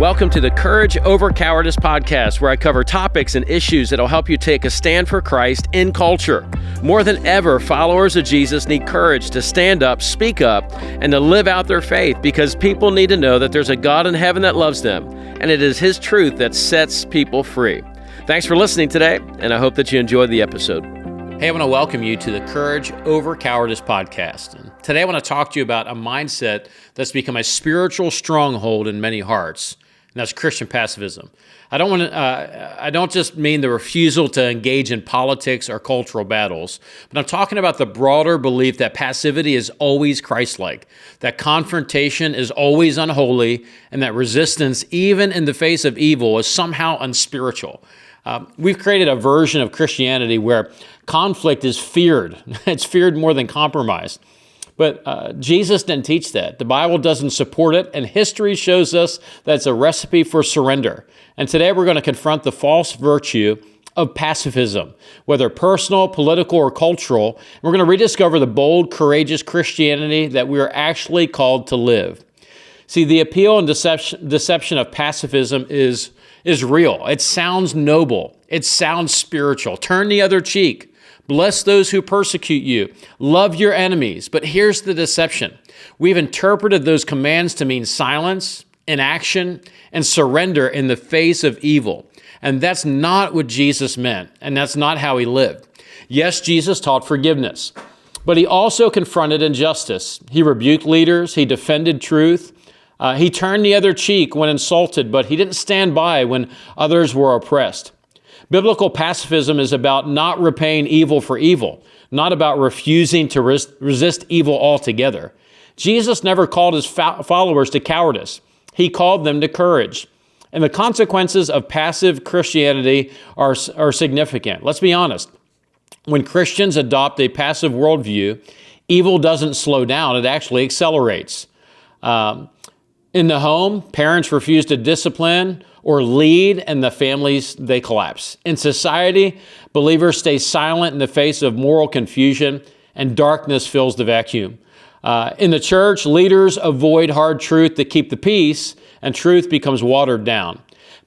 Welcome to the Courage Over Cowardice podcast, where I cover topics and issues that will help you take a stand for Christ in culture. More than ever, followers of Jesus need courage to stand up, speak up, and to live out their faith, because people need to know that there's a God in heaven that loves them, and it is His truth that sets people free. Thanks for listening today, and I hope that you enjoyed the episode. Hey, I want to welcome you to the Courage Over Cowardice podcast. And today I want to talk to you about a mindset that's become a spiritual stronghold in many hearts, and that's Christian pacifism. I don't just mean the refusal to engage in politics or cultural battles, but I'm talking about the broader belief that passivity is always Christlike, that confrontation is always unholy, and that resistance, even in the face of evil, is somehow unspiritual. We've created a version of Christianity where conflict is feared. It's feared more than compromised. But Jesus didn't teach that. The Bible doesn't support it, and history shows us that it's a recipe for surrender. And today we're going to confront the false virtue of pacifism, whether personal, political, or cultural. We're going to rediscover the bold, courageous Christianity that we are actually called to live. See, the appeal and deception of pacifism is real. It sounds noble. It sounds spiritual. Turn the other cheek. Bless those who persecute you. Love your enemies. But here's the deception. We've interpreted those commands to mean silence, inaction, and surrender in the face of evil. And that's not what Jesus meant, and that's not how He lived. Yes, Jesus taught forgiveness, but He also confronted injustice. He rebuked leaders. He defended truth. He turned the other cheek when insulted, but He didn't stand by when others were oppressed. Biblical pacifism is about not repaying evil for evil, not about refusing to resist evil altogether. Jesus never called His followers to cowardice. He called them to courage. And the consequences of passive Christianity are significant. Let's be honest. When Christians adopt a passive worldview, evil doesn't slow down, it actually accelerates. In the home, parents refuse to discipline or lead, and the families, they collapse. In society, believers stay silent in the face of moral confusion, and darkness fills the vacuum. In the church, leaders avoid hard truth to keep the peace, and truth becomes watered down.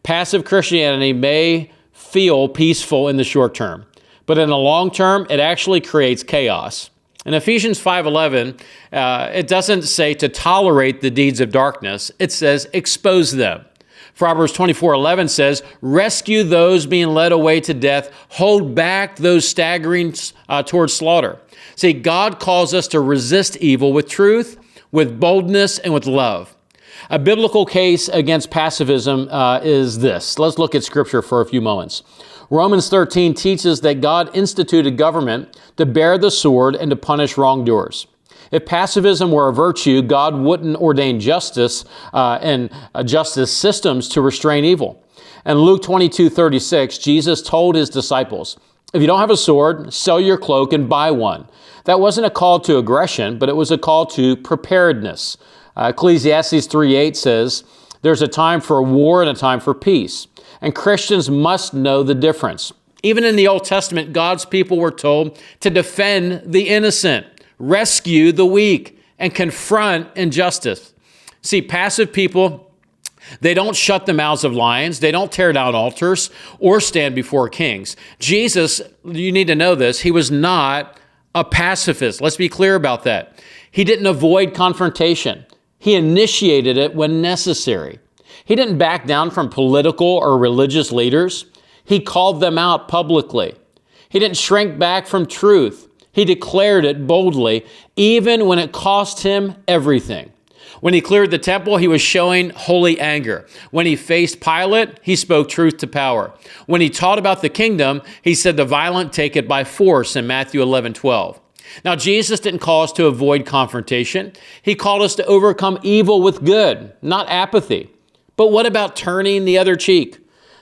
Passive Christianity may feel peaceful in the short term, but in the long term, it actually creates chaos. In Ephesians 5:11, it doesn't say to tolerate the deeds of darkness. It says expose them. Proverbs 24:11 says, rescue those being led away to death, hold back those staggering towards slaughter. See, God calls us to resist evil with truth, with boldness, and with love. A biblical case against pacifism is this. Let's look at Scripture for a few moments. Romans 13 teaches that God instituted government to bear the sword and to punish wrongdoers. If pacifism were a virtue, God wouldn't ordain justice and justice systems to restrain evil. In Luke 22:36, Jesus told His disciples, if you don't have a sword, sell your cloak and buy one. That wasn't a call to aggression, but it was a call to preparedness. Ecclesiastes 3:8 says, there's a time for war and a time for peace. And Christians must know the difference. Even in the Old Testament, God's people were told to defend the innocent, rescue the weak, and confront injustice. See, passive people, they don't shut the mouths of lions, they don't tear down altars or stand before kings. Jesus, you need to know this, He was not a pacifist. Let's be clear about that. He didn't avoid confrontation. He initiated it when necessary. He didn't back down from political or religious leaders. He called them out publicly. He didn't shrink back from truth. He declared it boldly, even when it cost Him everything. When He cleared the temple, He was showing holy anger. When He faced Pilate, He spoke truth to power. When He taught about the kingdom, He said the violent take it by force in Matthew 11:12. Now, Jesus didn't call us to avoid confrontation. He called us to overcome evil with good, not apathy. But what about turning the other cheek?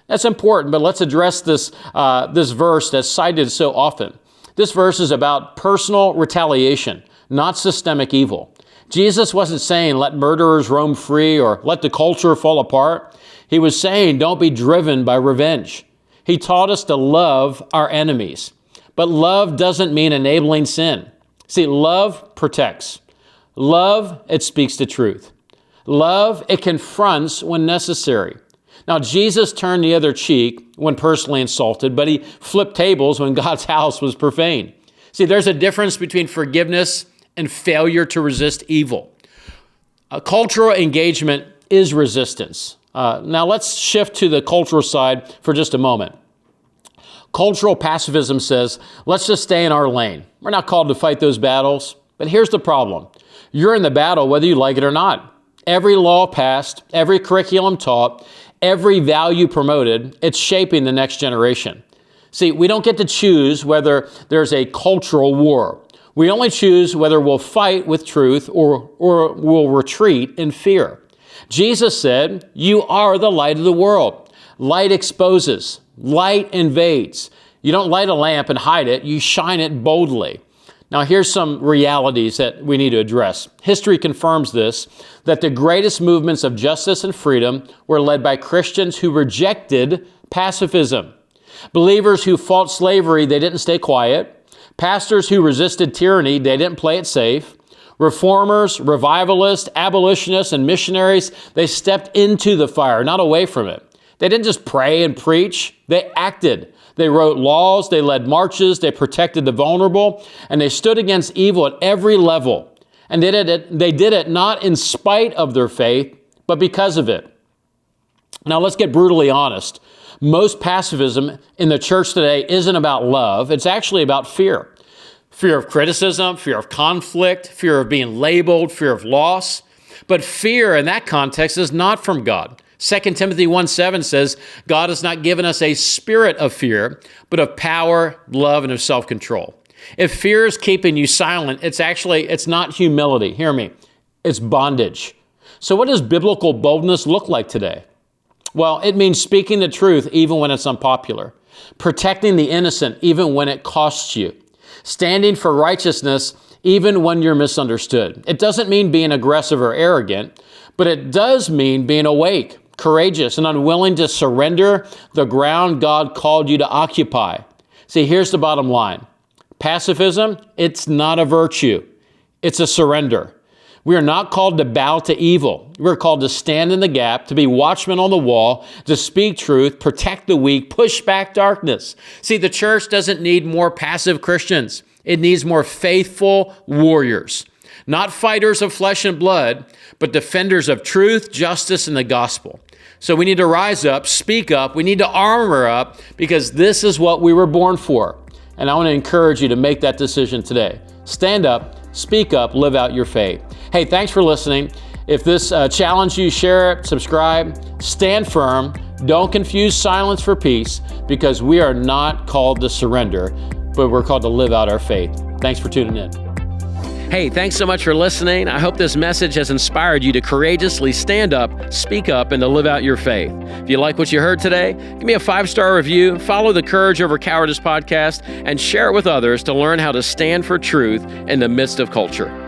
That's important, but let's address this verse that's cited so often. This verse is about personal retaliation, not systemic evil. Jesus wasn't saying let murderers roam free or let the culture fall apart. He was saying don't be driven by revenge. He taught us to love our enemies. But love doesn't mean enabling sin. See, love protects. Love, it speaks the truth. Love, it confronts when necessary. Now, Jesus turned the other cheek when personally insulted, but he flipped tables when God's house was profaned. See, there's a difference between forgiveness and failure to resist evil. Cultural engagement is resistance. Now, let's shift to the cultural side for just a moment. Cultural pacifism says, let's just stay in our lane. We're not called to fight those battles. But here's the problem. You're in the battle whether you like it or not. Every law passed, every curriculum taught, every value promoted, it's shaping the next generation. See, we don't get to choose whether there's a cultural war. We only choose whether we'll fight with truth or we'll retreat in fear. Jesus said, you are the light of the world. Light exposes. Light invades. You don't light a lamp and hide it. You shine it boldly. Now, here's some realities that we need to address. History confirms this, that the greatest movements of justice and freedom were led by Christians who rejected pacifism. Believers who fought slavery, they didn't stay quiet. Pastors who resisted tyranny, they didn't play it safe. Reformers, revivalists, abolitionists, and missionaries, they stepped into the fire, not away from it. They didn't just pray and preach, they acted. They wrote laws, they led marches, they protected the vulnerable, and they stood against evil at every level. And they did it not in spite of their faith, but because of it. Now let's get brutally honest. Most pacifism in the church today isn't about love, it's actually about fear. Fear of criticism, fear of conflict, fear of being labeled, fear of loss. But fear in that context is not from God. 2 Timothy 1:7 says, God has not given us a spirit of fear, but of power, love, and of self-control. If fear is keeping you silent, it's not humility. Hear me. It's bondage. So what does biblical boldness look like today? Well, it means speaking the truth even when it's unpopular, protecting the innocent even when it costs you, standing for righteousness even when you're misunderstood. It doesn't mean being aggressive or arrogant, but it does mean being awake, courageous, and unwilling to surrender the ground God called you to occupy. See, here's the bottom line. Pacifism, it's not a virtue. It's a surrender. We are not called to bow to evil. We're called to stand in the gap, to be watchmen on the wall, to speak truth, protect the weak, push back darkness. See, the church doesn't need more passive Christians. It needs more faithful warriors. Not fighters of flesh and blood, but defenders of truth, justice, and the gospel. So we need to rise up, speak up. We need to armor up because this is what we were born for. And I want to encourage you to make that decision today. Stand up, speak up, live out your faith. Hey, thanks for listening. If this challenged you, share it, subscribe, stand firm. Don't confuse silence for peace because we are not called to surrender, but we're called to live out our faith. Thanks for tuning in. Hey, thanks so much for listening. I hope this message has inspired you to courageously stand up, speak up, and to live out your faith. If you like what you heard today, give me a 5-star review, follow the Courage Over Cowardice podcast, and share it with others to learn how to stand for truth in the midst of culture.